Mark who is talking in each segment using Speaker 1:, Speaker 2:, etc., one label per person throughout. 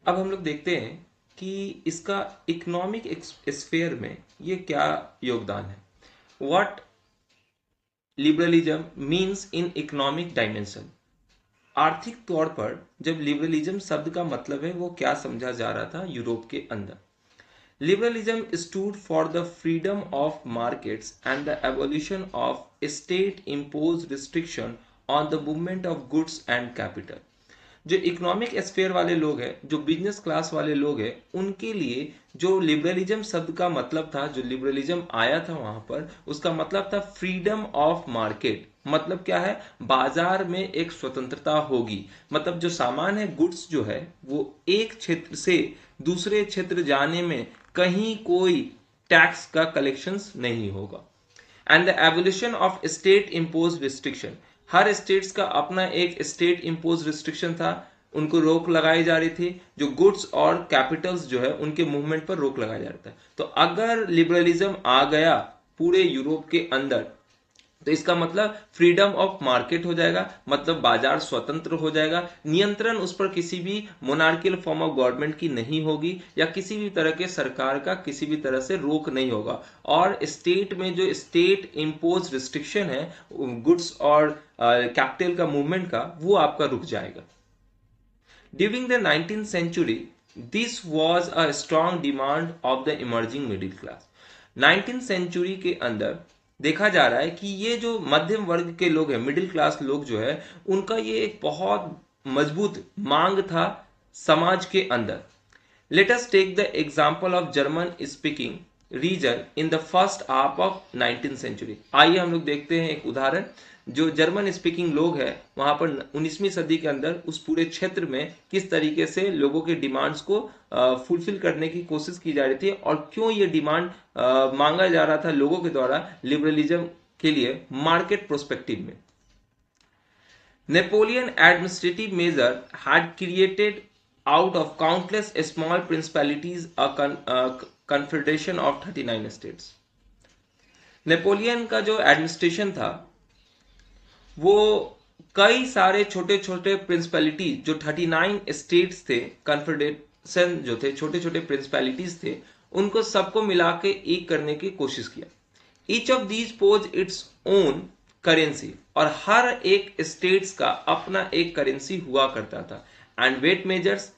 Speaker 1: अब हम लोग देखते हैं कि इसका इकोनॉमिक स्फेयर में ये क्या योगदान है। What liberalism means in economic dimension. आर्थिक तौर पर जब लिबरलिज्म शब्द का मतलब है वो क्या समझा जा रहा था यूरोप के अंदर। Liberalism stood for the freedom of markets and the abolition of state-imposed restriction on the movement of goods and capital. जो इकोनॉमिक स्फेयर वाले लोग हैं, जो बिजनेस क्लास वाले लोग हैं, उनके लिए जो लिबरलिज्म शब्द का मतलब था, जो लिबरलिज्म आया था वहां पर, उसका मतलब था फ्रीडम ऑफ मार्केट। मतलब क्या है? बाजार में एक स्वतंत्रता होगी। मतलब जो सामान है, गुड्स जो है, वो एक क्षेत्र से दूसरे क्षेत्र जाने में कहीं कोई टैक्स का कलेक्शंस नहीं होगा। And the evolution of state impose restriction. Her states का अपना एक स्टेट इम्पोज रिस्ट्रिक्शन था, उनको रोक लगाई जा रही थी। जो गुड्स और कैपिटल्स जो है उनके मूवमेंट पर रोक लगाया जा रहा था। तो अगर लिबरलिज्म आ गया पूरे यूरोप के अंदर, तो इसका मतलब फ्रीडम ऑफ मार्केट हो जाएगा, मतलब बाजार स्वतंत्र हो जाएगा। नियंत्रण उस पर किसी भी मोनार्कियल फॉर्म ऑफ गवर्नमेंट की नहीं होगी, या किसी भी तरह के सरकार का किसी भी तरह से रोक नहीं होगा। और स्टेट में जो स्टेट इम्पोज रिस्ट्रिक्शन है गुड्स और कैपिटल का मूवमेंट का, वो आपका रुक जाएगा। During the 19th century, this was a strong demand of the emerging middle class. 19th century के अंदर देखा जा रहा है कि ये जो मध्यम वर्ग के लोग हैं, मिडिल क्लास लोग जो है, उनका ये एक बहुत मजबूत मांग था समाज के अंदर। Let us take the example of German speaking region in the first half of 19th century. आइए हम लोग देखते हैं एक उदाहरण। जो जर्मन स्पीकिंग लोग हैं वहां पर 19वीं सदी के अंदर उस पूरे क्षेत्र में किस तरीके से लोगों के डिमांड्स को फुलफिल करने की कोशिश की जा रही थी, और क्यों ये डिमांड मांगा जा रहा था लोगों के द्वारा लिबरलिज्म के लिए मार्केट प्रोस्पेक्टिव में। Napoleon administrative measure had created out of countless small principalities a confederation of 39 states. Napoleon का जो एडमिनिस्ट्रेशन था वो कई सारे छोटे छोटे प्रिंसिपैलिटीज, जो 39 स्टेट्स थे, कन्फेडरेशन जो थे, छोटे छोटे प्रिंसिपैलिटीज थे, उनको सबको मिला के एक करने की कोशिश किया। Each of these pose its own currency, और हर एक स्टेट्स का अपना एक करेंसी हुआ करता था। एंड वेट मेजर्स,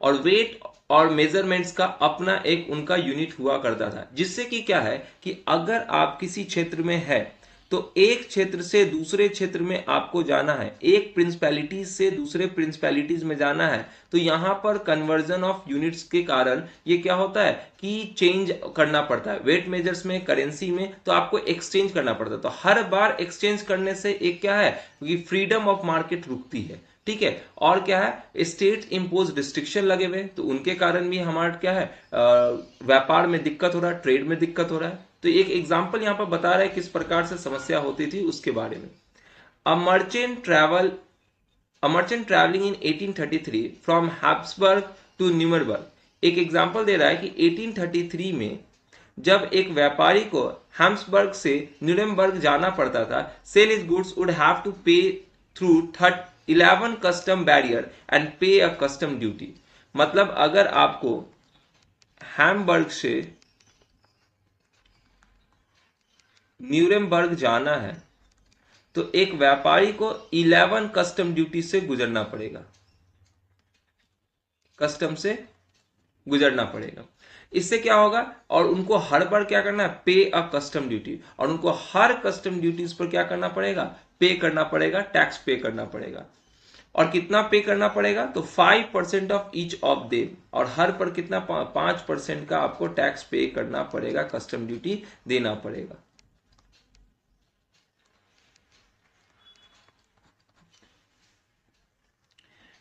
Speaker 1: और वेट और मेजरमेंट्स का अपना एक उनका यूनिट हुआ करता था। जिससे कि क्या है कि अगर आप किसी क्षेत्र में है तो एक क्षेत्र से दूसरे क्षेत्र में आपको जाना है, एक प्रिंसिपैलिटीज से दूसरे प्रिंसिपैलिटीज में जाना है, तो यहां पर कन्वर्जन ऑफ यूनिट्स के कारण ये क्या होता है कि चेंज करना पड़ता है। वेट मेजर्स में, करेंसी में, तो आपको एक्सचेंज करना पड़ता है। तो हर बार एक्सचेंज करने से एक क्या है कि फ्रीडम ऑफ मार्केट रुकती है। ठीक है। और क्या है, स्टेट इम्पोज रिस्ट्रिक्शन लगे हुए, तो उनके कारण भी हमारा क्या है, व्यापार में दिक्कत हो रहा है, ट्रेड में दिक्कत हो रहा है। तो एक एग्जांपल यहां पर बता रहा है किस प्रकार से समस्या होती थी उसके बारे में। A merchant travel a merchant travelling in 1833 from Habsburg to Nuremberg. एक एग्जांपल दे रहा है कि 1833 में जब एक व्यापारी को हैम्सबर्ग से न्यूरेमबर्ग जाना पड़ता था, sell is goods would have to pay through 11 custom barrier and pay a custom duty. मतलब अगर आपको हैम्बर्ग से न्यूरेमबर्ग जाना है तो एक व्यापारी को 11 कस्टम ड्यूटी से गुजरना पड़ेगा, कस्टम से गुजरना पड़ेगा। इससे क्या होगा, और उनको हर बार क्या करना है, पे अ कस्टम ड्यूटी, और उनको हर कस्टम ड्यूटीज पर क्या करना पड़ेगा, पे करना पड़ेगा, टैक्स पे करना पड़ेगा। और कितना पे करना पड़ेगा, तो 5% ऑफ ईच ऑफ देम, और हर पर कितना, 5% का आपको टैक्स पे करना पड़ेगा, कस्टम ड्यूटी देना पड़ेगा।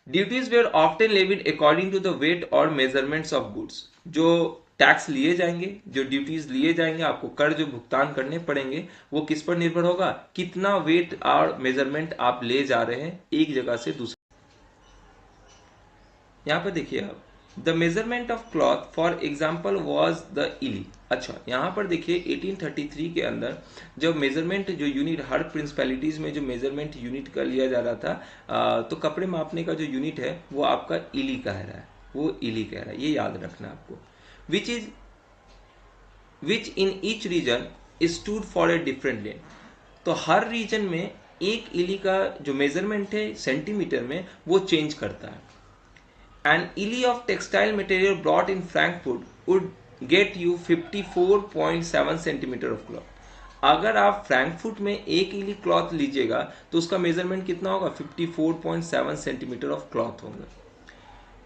Speaker 1: Duties were often levied according to the weight और मेजरमेंट्स ऑफ गुड्स। जो टैक्स लिए जाएंगे, जो ड्यूटीज लिए जाएंगे, आपको कर जो भुगतान करने पड़ेंगे, वो किस पर निर्भर होगा, कितना वेट और मेजरमेंट आप ले जा रहे हैं एक जगह से दूसरी। यहां पर देखिए आप the measurement of cloth for example was the इली। अच्छा, यहाँ पर देखिए 1833 के अंदर जब मेजरमेंट जो यूनिट हर प्रिंसिपैलिटीज में जो मेजरमेंट यूनिट का लिया जा रहा था, तो कपड़े मापने का जो यूनिट है वो आपका इली कह रहा है, वो इली कह रहा है, ये याद रखना आपको। Which in each region stood for a different length. तो हर रीजन में एक इली का जो मेजरमेंट है सेंटीमीटर में वो चेंज करता है। An illy of textile material brought in Frankfurt would get you 54.7 centimetre of cloth. अगर आप फ्रैंकफर्ट में एक इली क्लॉथ लीजिएगा तो उसका मेजरमेंट कितना होगा, 54.7 सेंटीमीटर ऑफ क्लॉथ होगा।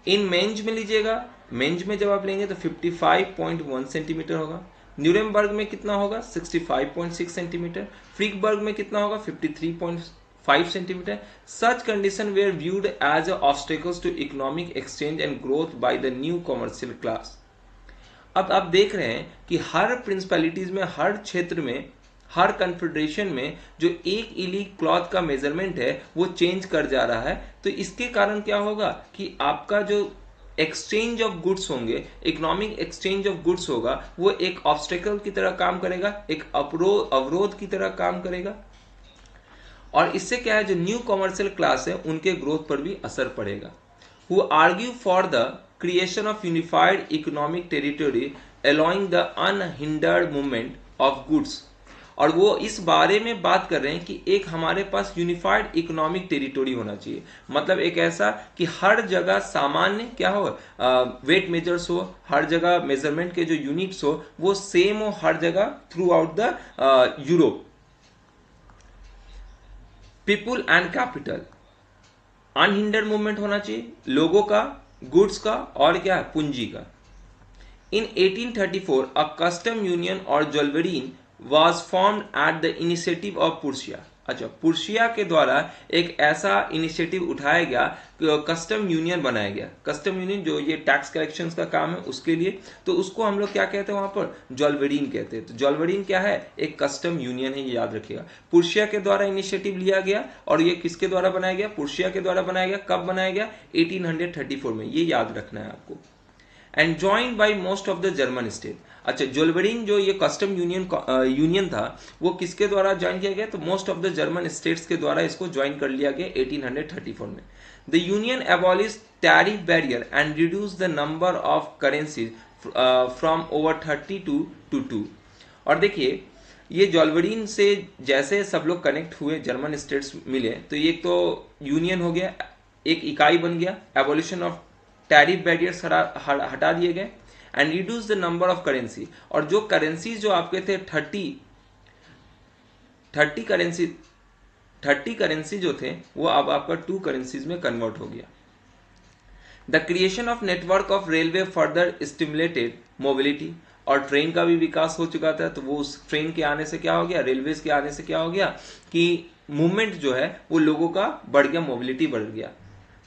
Speaker 1: इन मेंज में लीजिएगा, मेंज में जब आप लेंगे तो 55.1 सेंटीमीटर होगा। न्यूरेमबर्ग में कितना होगा, 65.6 सेंटीमीटर। फ्रिकबर्ग में कितना होगा, 53.5 centimetre. Such condition were viewed as obstacles to economic exchange and growth by the new commercial class. अब आप देख रहे हैं कि हर प्रिंसिपैलिटीज में, हर क्षेत्र में, हर कन्फेडरेशन में जो एक इली क्लॉथ का मेजरमेंट है वो चेंज कर जा रहा है। तो इसके कारण क्या होगा कि आपका जो एक्सचेंज ऑफ गुड्स होंगे, इकोनॉमिक एक्सचेंज ऑफ गुड्स होगा, वो एक ऑब्स्टेकल की तरह काम करेगा, एक अवरोध की तरह काम करेगा। और इससे क्या है, जो न्यू कमर्शियल क्लास है उनके ग्रोथ पर भी असर पड़ेगा। Who argue for the creation of unified economic territory allowing the unhindered movement of goods. और वो इस बारे में बात कर रहे हैं कि एक हमारे पास यूनिफाइड इकोनॉमिक टेरिटोरी होना चाहिए, मतलब एक ऐसा कि हर जगह सामान्य क्या हो, वेट मेजर्स हो, हर जगह मेजरमेंट के जो यूनिट्स हो वो सेम हो हर जगह through out the Europe. People and capital, unhindered movement होना चाहिए लोगों का, गुड्स का और क्या है, पूंजी का। इन 1834 अ कस्टम यूनियन और ज्वेलरीन was formed at the initiative of पुर्शिया। अच्छा, पुर्शिया के द्वारा एक ऐसा इनिशिएटिव उठाया गया, कस्टम यूनियन बनाया गया। कस्टम यूनियन जो ये टैक्स कलेक्शन का काम है उसके लिए, तो उसको हम लोग क्या कहते हैं वहां पर, ज्वेलरीन कहते हैं। तो ज्वेलरीन क्या है, एक कस्टम यूनियन है, ये याद रखिएगा। पुर्शिया के द्वारा इनिशिएटिव लिया गया और ये किसके द्वारा बनाया गया, पुर्शिया के द्वारा बनाया गया। कब बनाया गया, 1834 में, ये याद रखना है आपको। And joined by most of the German state. अच्छा, ज्वेलरीन जो ये कस्टम यूनियन था वो किसके द्वारा ज्वाइन किया गया, तो most of the German states के द्वारा इसको ज्वाइन कर लिया गया 1834 में। The union abolish tariff barrier and reduce the number of currencies from over 30 to 2। और देखिए ये ज्वेलरीन से जैसे सब लोग कनेक्ट हुए, जर्मन स्टेट्स मिले, तो ये तो यूनियन हो गया, एक इकाई बन गया। एबॉलिशन ऑफ टैरिफ बैरियर्स हटा दिए गए and reduce the number of currency. और जो करेंसी जो आपके थे 30 करेंसी जो थे वो अब आपका 2 करेंसीज में कन्वर्ट हो गया। The creation of network of railway further stimulated mobility. और ट्रेन का भी विकास हो चुका था, तो वो उस ट्रेन के आने से क्या हो गया, रेलवेज के आने से क्या हो गया कि मूवमेंट जो है वो लोगों का बढ़ गया, मोबिलिटी बढ़ गया।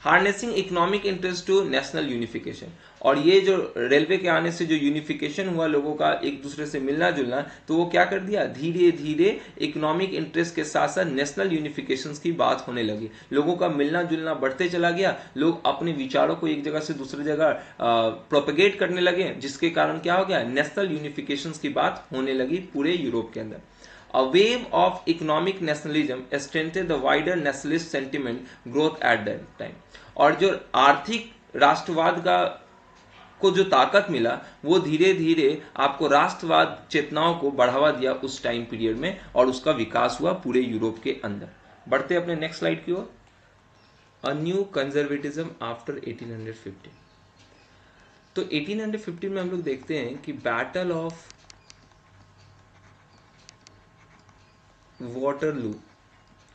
Speaker 1: Harnessing economic interest to national unification. और ये जो रेलवे के आने से जो यूनिफिकेशन हुआ लोगों का एक दूसरे से मिलना जुलना, तो वो क्या कर दिया, धीरे धीरे इकोनॉमिक इंटरेस्ट के साथ साथ नेशनल यूनिफिकेशन की बात होने लगी। लोगों का मिलना जुलना बढ़ते चला गया, लोग अपने विचारों को एक जगह से दूसरी जगह प्रोपेगेट करने लगे, जिसके कारण क्या हो गया, नेशनल यूनिफिकेशन की बात होने लगी पूरे यूरोप के अंदर। A wave of economic nationalism strengthened the wider nationalist sentiment growth at that time। और जो आर्थिक राष्ट्रवाद को जो ताकत मिला वो धीरे धीरे आपको राष्ट्रवाद चेतनाओं को बढ़ावा दिया उस टाइम पीरियड में, और उसका विकास हुआ पूरे यूरोप के अंदर। बढ़ते अपने नेक्स्ट स्लाइड की ओर। A new conservatism after 1850। तो 1850 में हम लोग देखते हैं कि बैटल ऑफ वाटरलू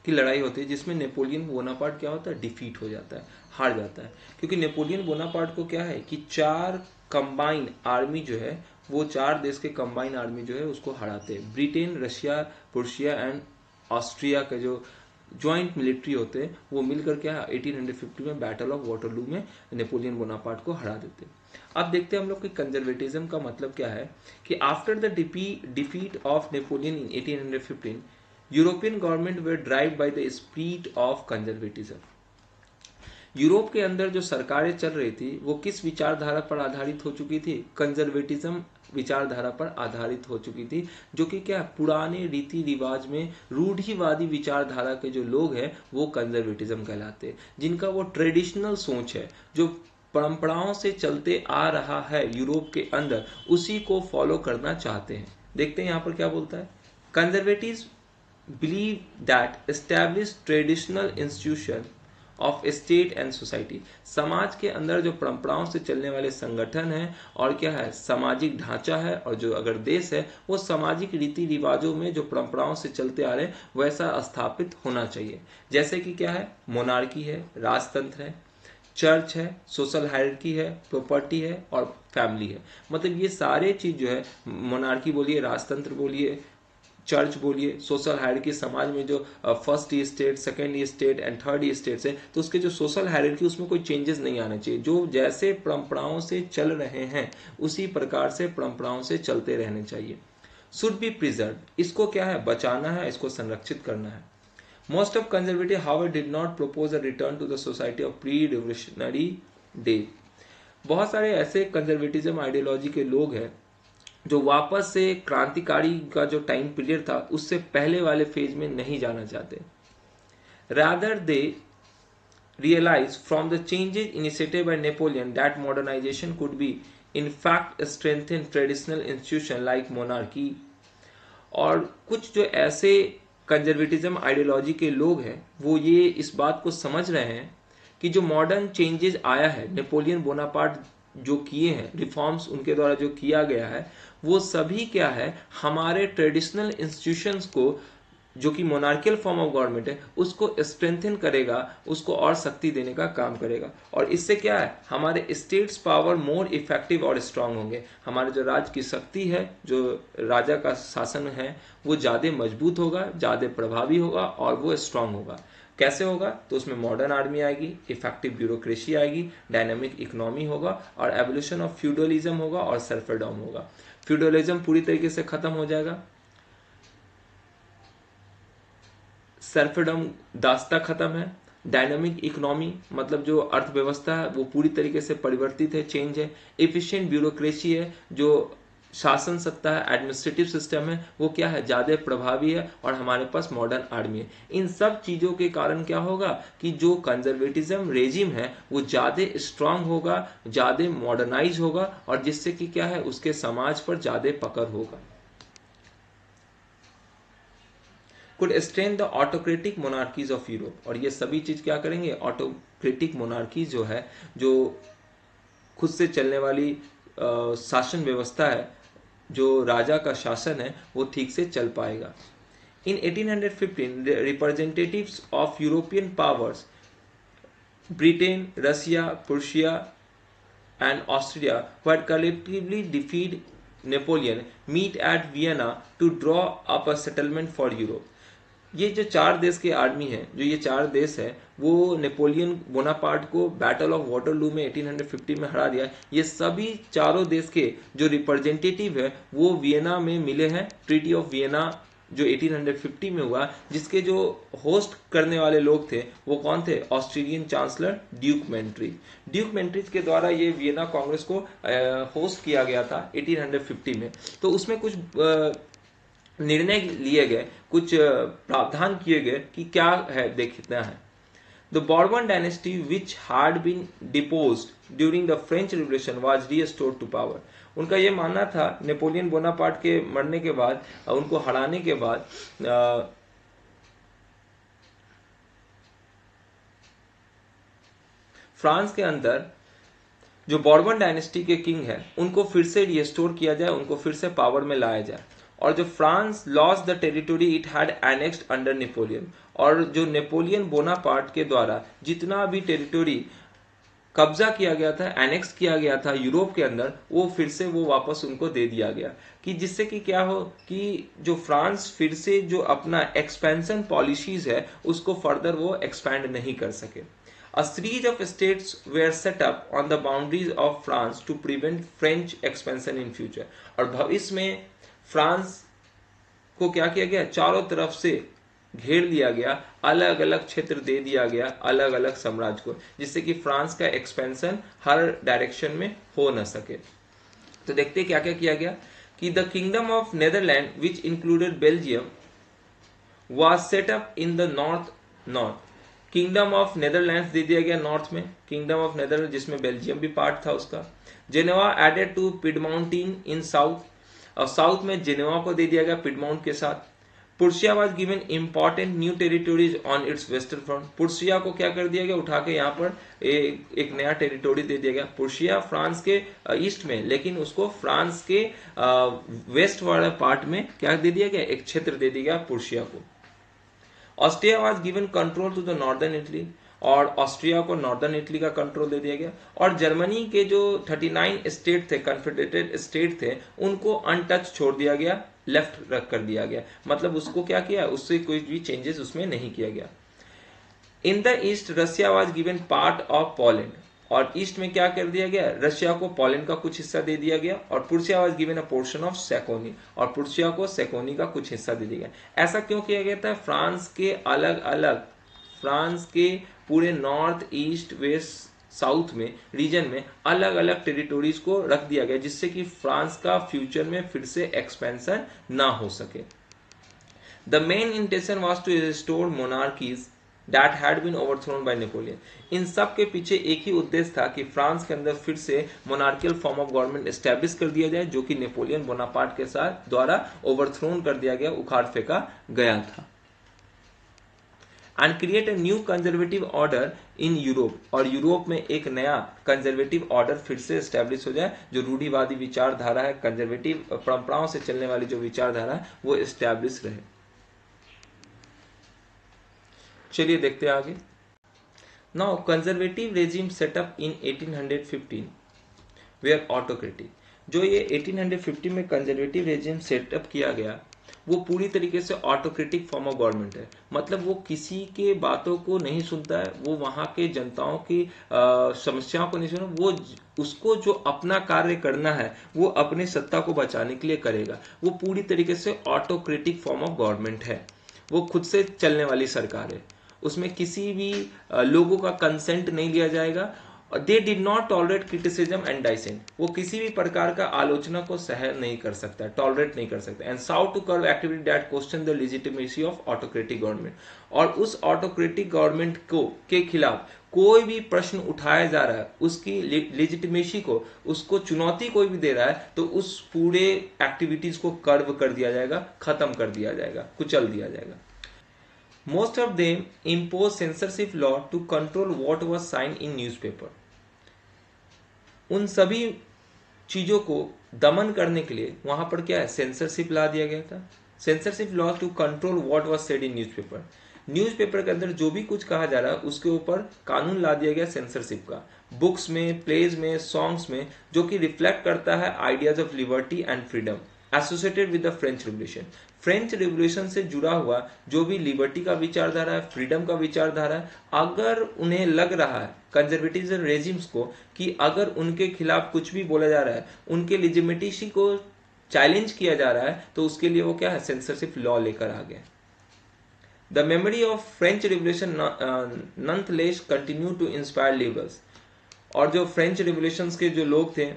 Speaker 1: की लड़ाई होती है, जिसमें नेपोलियन बोनापार्ट क्या होता है, डिफीट हो जाता है, हार जाता है। क्योंकि नेपोलियन बोनापार्ट को क्या है कि 4 कंबाइन आर्मी जो है, वो 4 देश के कंबाइन आर्मी जो है उसको हराते हैं। Britain, Russia, Prussia and Austria के जो ज्वाइंट मिलिट्री होते हैं वो मिलकर क्या है 1850 में बैटल ऑफ वाटरलू में नेपोलियन बोनापार्ट को हरा देते हैं। अब देखते हैं हम लोग कि कंजर्वेटिज्म का मतलब क्या है। कि after the defeat of Napoleon in 1815 European government were driven by the spirit of conservatism। Europe के अंदर जो सरकारें चल रही थी वो किस विचारधारा पर आधारित हो चुकी थी? कंजर्वेटिज्म विचारधारा पर आधारित हो चुकी थी, जो कि क्या पुराने रीति रिवाज में रूढ़िवादी विचारधारा के जो लोग हैं वो कंजर्वेटिज्म कहलाते हैं, जिनका वो ट्रेडिशनल सोच है, जो परंपराओं से चलते आ रहा है यूरोप के अंदर, उसी को फॉलो करना चाहते हैं। देखते हैं यहाँ पर क्या बोलता है। Conservatives believe that established traditional institution of state and society, समाज के अंदर जो परंपराओं से चलने वाले संगठन है और क्या है सामाजिक ढांचा है, और जो अगर देश है वो सामाजिक रीति रिवाजों में जो परंपराओं से चलते आ रहे हैं वैसा स्थापित होना चाहिए। जैसे कि क्या है, मोनार्की है, राजतंत्र है, चर्च है, सोशल हायरार्की है, प्रॉपर्टी है और फैमिली है। मतलब ये सारे चीज जो है, मोनार्की बोलिए, राजतंत्र बोलिए, चर्च बोलिए, सोशल हायरार्की, समाज में जो first state, second state and third states है, तो उसके जो सोशल हायरार्की उसमें कोई चेंजेस नहीं आने चाहिए। जो जैसे परंपराओं से चल रहे हैं उसी प्रकार से परंपराओं से चलते रहने चाहिए। शुड बी प्रिजर्व, इसको क्या है बचाना है, इसको संरक्षित करना है। Most of conservative however did not propose a return to the society of pre revolutionary day. बहुत सारे ऐसे कंजर्वेटिज्म आइडियोलॉजी के लोग हैं जो वापस से क्रांतिकारी का जो टाइम पीरियड था उससे पहले वाले फेज में नहीं जाना चाहते। Rather they realise from the changes initiated by Napoleon that modernisation could be in fact strengthen traditional institution like monarchy. और कुछ जो ऐसे कंजर्वेटिज्म आइडियोलॉजी के लोग हैं वो ये इस बात को समझ रहे हैं कि जो मॉडर्न चेंजेस आया है, नेपोलियन बोनापार्ट जो किए हैं, रिफॉर्म्स उनके द्वारा जो किया गया है, वो सभी क्या है हमारे ट्रेडिशनल इंस्टीट्यूशंस को, जो कि मोनार्कियल फॉर्म ऑफ गवर्नमेंट है, उसको स्ट्रेंथन करेगा, उसको और शक्ति देने का काम करेगा। और इससे क्या है हमारे स्टेट्स पावर मोर इफेक्टिव और स्ट्रांग होंगे। हमारे जो राज्य की शक्ति है, जो राजा का शासन है, वो ज़्यादा मजबूत होगा, ज़्यादा प्रभावी होगा और वो स्ट्रांग होगा। कैसे होगा? तो उसमें मॉडर्न आर्मी आएगी, इफेक्टिव ब्यूरोक्रेसी आएगी, डायनामिक इकोनॉमी होगा और एवोल्यूशन ऑफ फ्यूडलिज्म होगा और सर्फेडॉम होगा। फ्यूडलिज्म पूरी तरीके से खत्म हो जाएगा, सर्फेडम दास्ता खत्म है, डायनामिक इकोनॉमी मतलब जो अर्थव्यवस्था है वो पूरी तरीके से परिवर्तित है, चेंज है, एफिशिएंट ब्यूरोक्रेसी है, जो शासन सत्ता है, एडमिनिस्ट्रेटिव सिस्टम है, वो क्या है ज़्यादा प्रभावी है, और हमारे पास मॉडर्न आर्मी है। इन सब चीज़ों के कारण क्या होगा कि जो कंजर्वेटिज्म रेजिम है वो ज़्यादा स्ट्रांग होगा, ज़्यादा मॉडर्नाइज होगा, और जिससे कि क्या है उसके समाज पर ज़्यादा पकड़ होगा। Could strain the autocratic monarchies of Europe, और ये सभी चीज क्या करेंगे, ऑटोक्रेटिक मोनार्की जो है, जो खुद से चलने वाली शासन व्यवस्था है, जो राजा का शासन है, वो ठीक से चल पाएगा। In 1815 representatives of European powers Britain, Russia, Prussia and Austria who had collectively defeated Napoleon meet at Vienna to draw up a settlement for Europe. ये जो चार देश के आर्मी है, जो ये चार देश है, वो नेपोलियन बोनापार्ट को बैटल ऑफ वाटरलू में 1850 में हरा दिया। ये सभी चारों देश के जो रिप्रेजेंटेटिव है वो वियना में मिले हैं। ट्रीटी ऑफ वियना जो 1850 में हुआ, जिसके जो होस्ट करने वाले लोग थे वो कौन थे, ऑस्ट्रेलियन चांसलर ड्यूक मेंट्रीज। ड्यूक मेंट्रीज के द्वारा ये वियना कांग्रेस को होस्ट किया गया था 1850 में। तो उसमें कुछ निर्णय लिए गए, कुछ प्रावधान किए गए कि क्या है देखना है। The Bourbon dynasty, which had been deposed during the French Revolution, was restored to power. उनका ये मानना था नेपोलियन बोनापार्ट के मरने के बाद, उनको हराने के बाद, फ्रांस के अंदर जो बॉर्बन डायनेस्टी के किंग है उनको फिर से रिस्टोर किया जाए, उनको फिर से पावर में लाया जाए। और जो France lost the territory it had annexed under Napoleon, और जो नेपोलियन बोनापार्ट के द्वारा जितना भी टेरिटोरी कब्जा किया गया था, एनेक्स किया गया था यूरोप के अंदर, वो फिर से वो वापस उनको दे दिया गया, कि जिससे कि क्या हो कि जो फ्रांस फिर से जो अपना एक्सपेंशन पॉलिसीज है उसको फर्दर वो एक्सपैंड नहीं कर सके। A series of states were set up on the boundaries of France to prevent French expansion in future. और भविष्य में फ्रांस को क्या किया गया, चारों तरफ से घेर लिया गया, अलग अलग क्षेत्र दे दिया गया अलग अलग साम्राज्य को, जिससे कि फ्रांस का एक्सपेंशन हर डायरेक्शन में हो न सके। तो देखते क्या क्या किया गया कि the kingdom of Netherland which included Belgium was set up in the north. Kingdom of Netherlands दे दिया गया नॉर्थ में, किंगडम ऑफ नेदरलैंड जिसमें बेल्जियम भी पार्ट था उसका। Geneva added to Piedmont in south, और साउथ में जेनेवा को दे दिया गया पिडमाउंट के साथ। Prussia was given important new territories on its western front. Prussia को क्या कर दिया गया, उठा के यहाँ पर एक नया टेरिटोरी दे दिया गया। पुर्सिया फ्रांस के ईस्ट में, लेकिन उसको फ्रांस के वेस्ट वाले पार्ट में क्या दे दिया गया, एक क्षेत्र दे दिया गया पुर्सिया को। Austria was given control to the northern Italy, और ऑस्ट्रिया को नॉर्दर्न इटली का कंट्रोल दे दिया गया। और जर्मनी के जो 39 स्टेट थे, कन्फेडरेटेड स्टेट थे, उनको अनटच छोड़ दिया गया, लेफ्ट रख कर दिया गया। मतलब उसको क्या किया, उससे कोई भी चेंजेस उसमें नहीं किया गया। In the east Russia was given part of Poland, और ईस्ट में क्या कर दिया गया, रशिया को पोलैंड का कुछ हिस्सा दे दिया गया। और Prussia was given a portion of Saxony, और पुर्सिया को सैकोनी का कुछ हिस्सा दे दिया गया। ऐसा क्यों किया गया था, फ्रांस के पूरे नॉर्थ ईस्ट वेस्ट साउथ में रीजन में अलग अलग टेरिटोरीज को रख दिया गया, जिससे कि फ्रांस का फ्यूचर में फिर से एक्सपेंशन ना हो सके। The main intention was to restore monarchies that had been overthrown by Napoleon. इन सब के पीछे एक ही उद्देश्य था कि फ्रांस के अंदर फिर से monarchial form of government establish कर दिया जाए, जो कि नेपोलियन बोनापार्ट के साथ द्वारा ओवरथ्रोन कर दिया गया, उखाड़ फेंका गया था। And create a new conservative order in Europe, और यूरोप में एक नया कंजर्वेटिव ऑर्डर फिर से एस्टेब्लिश हो जाए, जो रूढ़िवादी विचारधारा है, कंजर्वेटिव परंपराओं से चलने वाली जो विचारधारा है वो एस्टेब्लिश रहे। चलिए देखते हैं आगे। Now conservative regime set up in 1815 were autocratic. जो ये 1850 में कंजर्वेटिव रेजिम सेटअप किया गया, वो पूरी तरीके से ऑटोक्रेटिक फॉर्म ऑफ गवर्नमेंट है। मतलब वो किसी के बातों को नहीं सुनता है, वो वहाँ के जनताओं की समस्याओं को नहीं सुना, वो उसको जो अपना कार्य करना है वो अपनी सत्ता को बचाने के लिए करेगा। वो पूरी तरीके से ऑटोक्रेटिक फॉर्म ऑफ गवर्नमेंट है, वो खुद से चलने वाली सरकार है, उसमें किसी भी लोगों का कंसेंट नहीं लिया जाएगा। They did not tolerate criticism and dissent, वो किसी भी प्रकार का आलोचना को सहन नहीं कर सकता, टॉलरेट नहीं कर सकता। And sought to curb activity that question the legitimacy of autocratic government, और उस ऑटोक्रेटिक गवर्नमेंट को के खिलाफ कोई भी प्रश्न उठाया जा रहा है, उसकी लेजिटिमेसी को, उसको चुनौती कोई भी दे रहा है, तो उस पूरे एक्टिविटीज को कर्व कर दिया जाएगा, खत्म कर दिया जाएगा, कुचल दिया जाएगा। Most of them imposed censorship law to control what was signed in newspaper. उन सभी चीजों को दमन करने के लिए वहां पर क्या है, सेंसरशिप ला दिया गया था। Censorship law to control what was said in newspaper. Newspaper के अंदर जो भी कुछ कहा जा रहा है उसके ऊपर कानून ला दिया गया सेंसरशिप का। बुक्स में, प्लेज में, सॉन्ग्स में, जो कि रिफ्लेक्ट करता है ideas of liberty and freedom associated with the French revolution. French revolution से जुड़ा हुआ जो भी लिबर्टी का विचारधारा है, फ्रीडम का विचारधारा है, अगर उन्हें लग रहा है कंजर्वेटिव रेजिम्स को कि अगर उनके खिलाफ कुछ भी बोला जा रहा है, उनके लेजिटिमेसी को चैलेंज किया जा रहा है, तो उसके लिए वो क्या है, सेंसरशिप लॉ लेकर आ गए। The memory of French revolution nonetheless continue to inspire liberals. और जो फ्रेंच रिवोल्यूशन के जो लोग थे,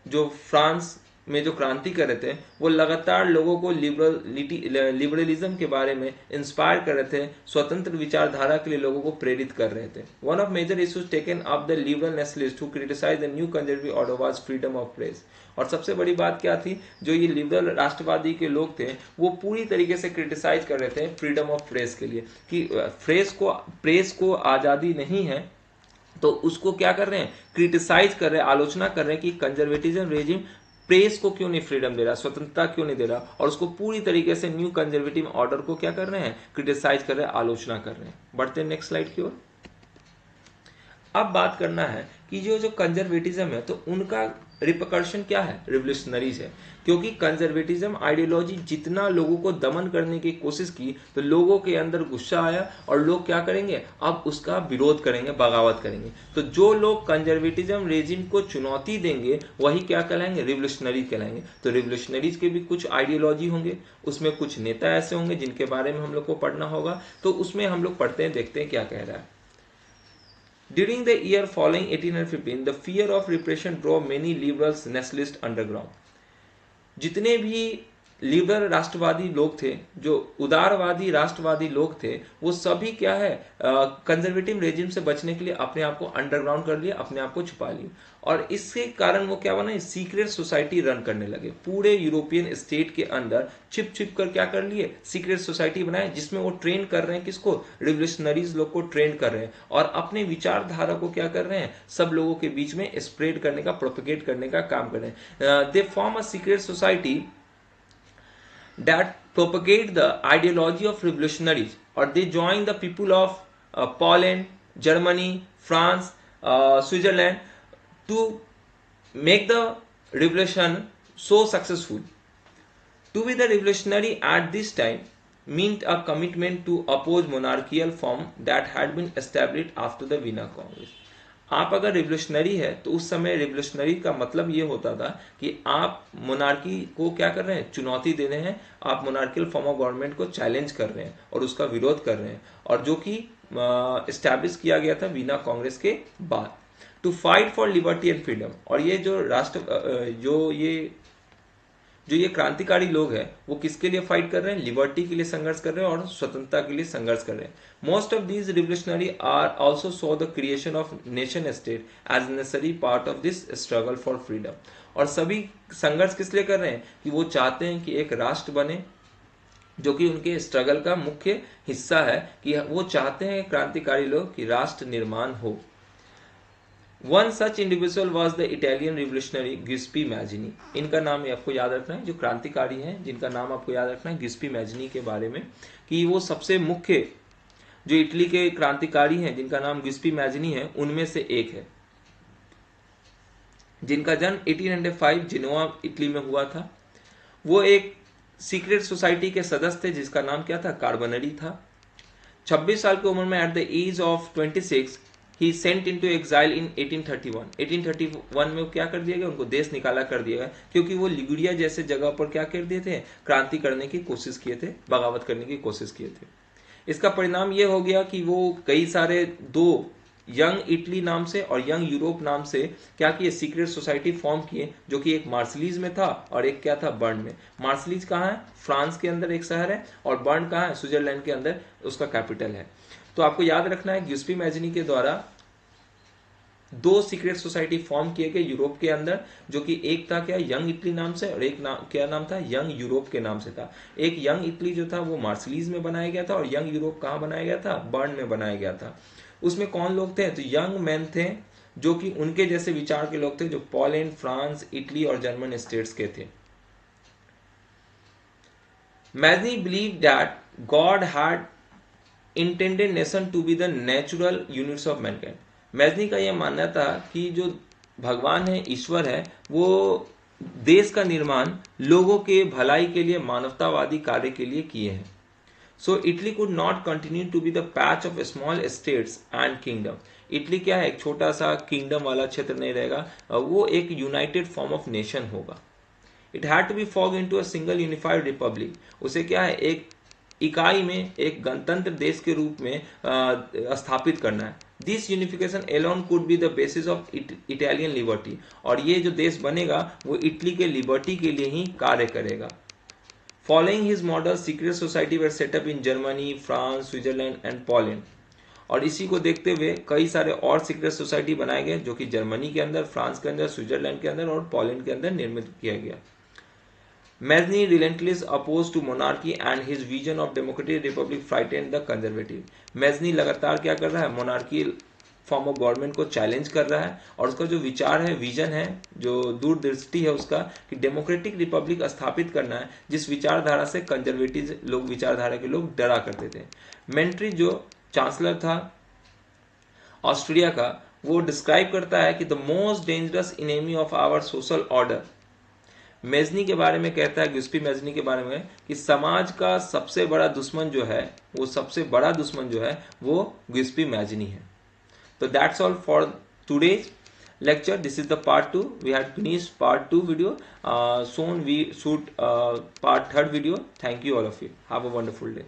Speaker 1: जो फ्रांस में जो क्रांति कर रहे थे, वो लगातार लोगों को लिबरलिज्म के बारे में इंस्पायर कर रहे थे, स्वतंत्र विचारधारा के लिए लोगों को प्रेरित कर रहे थे। One of major issues taken up the liberal nationalist who criticise the new conservative order was freedom of press. और सबसे बड़ी बात क्या थी, जो ये लिबरल राष्ट्रवादी के लोग थे वो पूरी तरीके से क्रिटिसाइज कर रहे थे फ्रीडम ऑफ प्रेस के लिए, कि प्रेस को आज़ादी नहीं है, तो उसको क्या कर रहे हैं, क्रिटिसाइज कर रहे हैं, आलोचना कर रहे हैं कि कंजर्वेटिज्म रेजिम प्रेस को क्यों नहीं फ्रीडम दे रहा, स्वतंत्रता क्यों नहीं दे रहा, और उसको पूरी तरीके से न्यू कंजर्वेटिव ऑर्डर को क्या कर रहे हैं, क्रिटिसाइज कर रहे हैं, आलोचना कर रहे हैं। बढ़ते हैं नेक्स्ट स्लाइड की ओर। अब बात करना है कि जो कंजर्वेटिज्म है तो उनका रिपकर्शन क्या है, रिवोल्यूशनरीज है। क्योंकि कंजर्वेटिज्म आइडियोलॉजी जितना लोगों को दमन करने की कोशिश की तो लोगों के अंदर गुस्सा आया और लोग क्या करेंगे, अब उसका विरोध करेंगे, बगावत करेंगे। तो जो लोग कंजर्वेटिज्म रेजिम को चुनौती देंगे वही क्या कहलाएंगे, रिवोल्यूशनरी कहलाएंगे। तो रिवोल्यूशनरीज के भी कुछ आइडियोलॉजी होंगे, उसमें कुछ नेता ऐसे होंगे जिनके बारे में हम लोग को पढ़ना होगा। तो उसमें हम लोग पढ़ते हैं, देखते हैं क्या कह रहा है। During the year following 1815, the fear of repression drove many liberals nationalists underground. जितने भी लिबरल राष्ट्रवादी लोग थे, जो उदारवादी राष्ट्रवादी लोग थे, वो सभी क्या है, कंजर्वेटिव रेजिम से बचने के लिए अपने आप को अंडरग्राउंड कर लिया, अपने आप को छुपा लिया। और इसके कारण वो क्या बना, सीक्रेट सोसाइटी रन करने लगे। पूरे यूरोपियन स्टेट के अंदर छिप छिप कर क्या कर लिए, सीक्रेट सोसाइटी बनाए, जिसमें वो ट्रेन कर रहे हैं किसको, रिवोल्यूशनरीज लोग को ट्रेन कर रहे हैं और अपने विचारधारा को क्या कर रहे हैं, सब लोगों के बीच में स्प्रेड करने का, प्रोपेगेट करने का काम कर रहे हैं। They form a secret society that propagate the ideology of revolutionaries, or they join the people of Poland, Germany, France, Switzerland to make the revolution so successful. To be the revolutionary at this time meant a commitment to oppose monarchical form that had been established after the Vienna Congress. आप अगर revolutionary है तो उस समय revolutionary का मतलब ये होता था कि आप मोनार्की को क्या कर रहे हैं, चुनौती दे रहे हैं, आप मोनार्कियल फॉर्म ऑफ गवर्नमेंट को चैलेंज कर रहे हैं और उसका विरोध कर रहे हैं, और जो कि एस्टैब्लिश किया गया था वीना कांग्रेस के बाद। To fight for liberty and freedom. और ये जो ये क्रांतिकारी लोग हैं वो किसके लिए फाइट कर रहे हैं, लिबर्टी के लिए संघर्ष कर रहे हैं और स्वतंत्रता के लिए संघर्ष कर रहे हैं। Most of these revolutionary are also saw the creation of nation state as necessary part of this struggle for freedom. और सभी संघर्ष किस लिए कर रहे हैं कि वो चाहते हैं कि एक राष्ट्र बने, जो कि उनके स्ट्रगल का मुख्य हिस्सा है, कि वो चाहते हैं क्रांतिकारी लोग कि राष्ट्र निर्माण हो। One such individual was the Italian revolutionary Giuseppe Mazzini. इनका नाम आपको याद रखना है, जो क्रांतिकारी हैं जिनका नाम आपको याद रखना है गिस्पी मैजिनी के बारे में, कि वो सबसे मुख्य जो इटली के क्रांतिकारी हैं जिनका नाम गिस्पी मैजिनी है, उनमें से एक है, जिनका जन्म 1805 जिनोवा इटली में हुआ था। वो एक सीक्रेट सोसाइटी के सदस्य थे जिसका नाम क्या था, कार्बनरी था। 26 साल की उम्र में at the age of 26 he sent into exile in 1831। 1831 में क्या कर दिया गया, उनको देश निकाला कर दिया गया, क्योंकि वो लिगुरिया जैसे जगह पर क्या कर दिए थे, क्रांति करने की कोशिश किए थे, बगावत करने की कोशिश किए थे। इसका परिणाम ये हो गया कि वो कई सारे दो यंग इटली नाम से और यंग यूरोप नाम से क्या किए, सीक्रेट सोसाइटी फॉर्म किए, जो कि एक मार्सिलीज में था और एक क्या था, बर्न में। मार्सिलीज कहाँ है, फ्रांस के अंदर एक शहर है, और बर्न कहाँ है, स्विट्जरलैंड के अंदर उसका कैपिटल है। तो आपको याद रखना है गिस्पी मैजिनी के द्वारा दो सीक्रेट सोसाइटी फॉर्म किए गए यूरोप के अंदर, जो कि एक था क्या, यंग इटली नाम से, और एक क्या नाम था, यंग यूरोप के नाम से था। एक यंग इटली जो था वो मार्सिलीज में बनाया गया था, और यंग यूरोप कहाँ बनाया गया था, बर्न में बनाया गया था। उसमें कौन लोग थे, तो यंग मैन थे जो कि उनके जैसे विचार के लोग थे, जो पोलैंड, फ्रांस, इटली और जर्मन स्टेट्स के थे। Mazzini believe that God had intended nation to be the natural units of mankind. Mazzini का यह मानना था कि जो भगवान है, ईश्वर है, वो देश का निर्माण लोगों के भलाई के लिए, मानवतावादी कार्य के लिए किए हैं। So Italy could not continue to be the patch of small states and kingdom. Italy क्या है, एक छोटा सा किंगडम वाला क्षेत्र नहीं रहेगा, वो एक यूनाइटेड फॉर्म ऑफ नेशन होगा। It had to be form into a single unified republic. उसे क्या है, एक इकाई में, एक गणतंत्र देश के रूप में स्थापित करना है। This unification alone could be the basis of Italian liberty. और ये जो देश बनेगा वो इटली के लिबर्टी के लिए ही कार्य करेगा। Following his model secret society were set up in Germany, France, Switzerland and Poland. और इसी को देखते हुए कई सारे और सीक्रेट सोसाइटी बनाए गए, जो कि जर्मनी के अंदर, फ्रांस के अंदर, स्विट्जरलैंड के अंदर और पोलैंड के अंदर निर्मित किया गया। Mazzini relentlessly opposed to monarchy and his vision of democratic republic frightened the conservative. Mazzini लगातार क्या कर रहा है, मोनार्की फॉर्म ऑफ गवर्नमेंट को चैलेंज कर रहा है, और उसका जो विचार है, विजन है, जो दूरदृष्टि है उसका, कि डेमोक्रेटिक रिपब्लिक स्थापित करना है, जिस विचारधारा से कंजर्वेटिव लोग, विचारधारा के लोग डरा करते थे। मेंट्री जो चांसलर था ऑस्ट्रिया का, वो डिस्क्राइब करता है कि the most dangerous enemy of our social order. Mazzini के बारे में कहता है, गिस्पी मेजनी के बारे में, कि समाज का सबसे बड़ा दुश्मन जो है, वो सबसे बड़ा दुश्मन जो है वो गिस्पी मेजनी है। तो that's all for today's lecture. This is the part 2. We had finished part 2 video. Soon we shoot part 3rd video. Thank you all of you. Have a wonderful day.